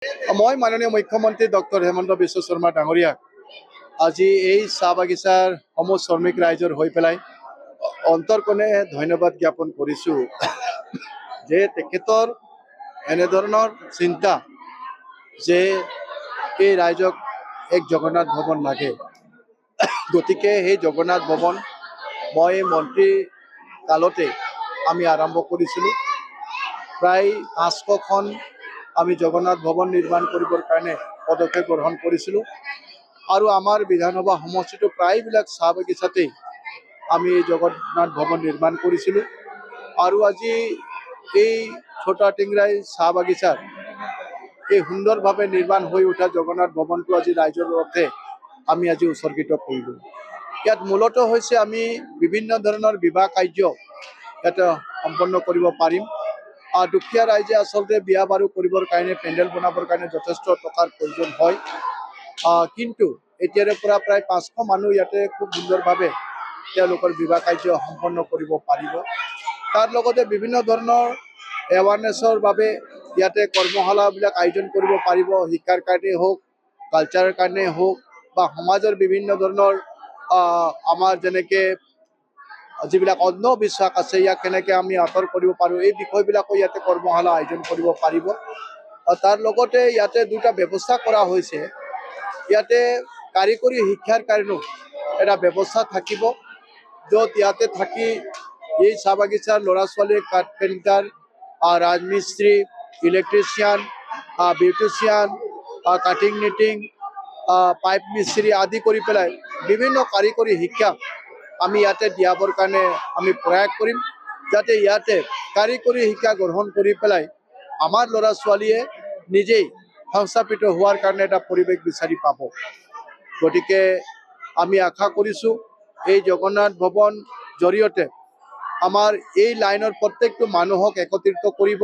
মই মাননীয় মুখ্যমন্ত্ৰী ডক্টৰ হেমন্ত বিশ্ব শৰ্মা ডাঙৰীয়াক আজি এই চাহ বাগিচাৰ সমূহ শ্ৰমিক ৰাইজৰ হৈ পেলাই অন্তৰকণে ধন্যবাদ জ্ঞাপন কৰিছোঁ যে তেখেতৰ এনেধৰণৰ চিন্তা যে এই ৰাইজক এক জগন্নাথ ভৱন লাগে। গতিকে সেই জগন্নাথ ভৱন মই মন্ত্ৰী কালতে আমি আৰম্ভ কৰিছিলোঁ। প্ৰায় 500খন আমি জগন্নাথ ভৱন নিৰ্মাণ কৰিবৰ কাৰণে পদক্ষেপ গ্ৰহণ কৰিছিলোঁ আৰু আমাৰ বিধানসভা সমষ্টিটো প্ৰায়বিলাক চাহ বাগিচাতেই আমি এই জগন্নাথ ভৱন নিৰ্মাণ কৰিছিলোঁ আৰু আজি এই ছোটা টিংৰাই চাহ বাগিচাৰ এই সুন্দৰভাৱে নিৰ্মাণ হৈ উঠা জগন্নাথ ভৱনটো আজি ৰাইজৰ অৰ্থে আমি আজি উৎসৰ্গিত কৰিলোঁ। ইয়াত মূলতঃ হৈছে আমি বিভিন্ন ধৰণৰ বিবাহ কাৰ্য ইয়াতে সম্পন্ন কৰিব পাৰিম। দুখীয়া ৰাইজে আচলতে বিয়া বাৰু কৰিবৰ কাৰণে পেণ্ডেল বনাবৰ কাৰণে যথেষ্ট টকাৰ প্ৰয়োজন হয়, কিন্তু এতিয়াৰে পৰা প্ৰায় 500 মানুহ ইয়াতে খুব সুন্দৰভাৱে তেওঁলোকৰ বিবাহ কাৰ্য সম্পন্ন কৰিব পাৰিব। তাৰ লগতে বিভিন্ন ধৰণৰ এৱাৰনেছৰ বাবে ইয়াতে কৰ্মশালাবিলাক আয়োজন কৰিব পাৰিব, শিক্ষাৰ কাৰণে হওক, কালচাৰৰ কাৰণে হওক বা সমাজৰ বিভিন্ন ধৰণৰ আমাৰ যেনেকৈ যিবিলাক অন্ধবিশ্বাস আছে ইয়াক কেনেকৈ আমি আঁতৰ কৰিব পাৰোঁ এই বিষয়বিলাকো ইয়াতে কৰ্মশালা আয়োজন কৰিব পাৰিব। তাৰ লগতে ইয়াতে দুটা ব্যৱস্থা কৰা হৈছে। ইয়াতে কাৰিকৰী শিক্ষাৰ কাৰণেও এটা ব্যৱস্থা থাকিব, য'ত ইয়াতে থাকি এই চাহ বাগিচাৰ ল'ৰা ছোৱালীয়ে কাৰ্পেণ্টাৰ, ৰাজমিস্ত্ৰী, electrician, beautician, cutting knitting, pipe মিস্ত্ৰী আদি কৰি পেলাই বিভিন্ন কাৰিকৰী শিক্ষা আমি ইয়াতে দিয়াবৰ কাৰণে আমি প্ৰয়াস কৰিম, যাতে ইয়াতে কাৰিকৰী শিক্ষা গ্ৰহণ কৰি পেলাই আমাৰ ল'ৰা ছোৱালীয়ে নিজেই সংস্থাপিত হোৱাৰ কাৰণে এটা পৰিৱেশ বিচাৰি পাব। গতিকে আমি আশা কৰিছোঁ এই জগন্নাথ ভৱন জৰিয়তে আমাৰ এই লাইনৰ প্ৰত্যেকটো মানুহক একত্ৰিত কৰিব,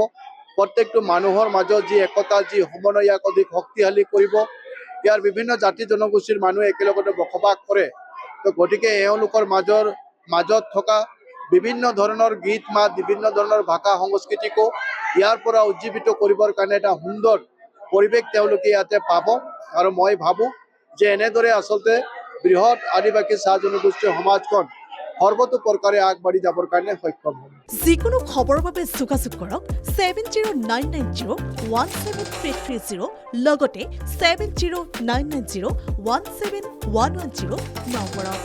প্ৰত্যেকটো মানুহৰ মাজত যি একতা, যি সমন্বয় ইয়াক অধিক শক্তিশালী কৰিব। ইয়াৰ বিভিন্ন জাতি জনগোষ্ঠীৰ মানুহ একেলগতে বসবাস কৰে, তো গতিকে এওঁলোকৰ মাজত থকা বিভিন্ন ধৰণৰ গীত মাত, বিভিন্ন ধৰণৰ ভাষা সংস্কৃতিকো ইয়াৰ পৰা উজ্জীৱিত কৰিবৰ কাৰণে এটা সুন্দৰ পৰিৱেশ তেওঁলোকে ইয়াতে পাব। আৰু মই ভাবোঁ যে এনেদৰে আচলতে বৃহৎ আদিবাসী চাহ জনগোষ্ঠীৰ সমাজখন সৰ্বতো প্ৰকাৰে আগবাঢ়ি যাবৰ কাৰণে সক্ষম হ'ব। যিকোনো খবৰৰ বাবে যোগাযোগ কৰক 7099017330 লগতে 7099017110 নম্বৰত।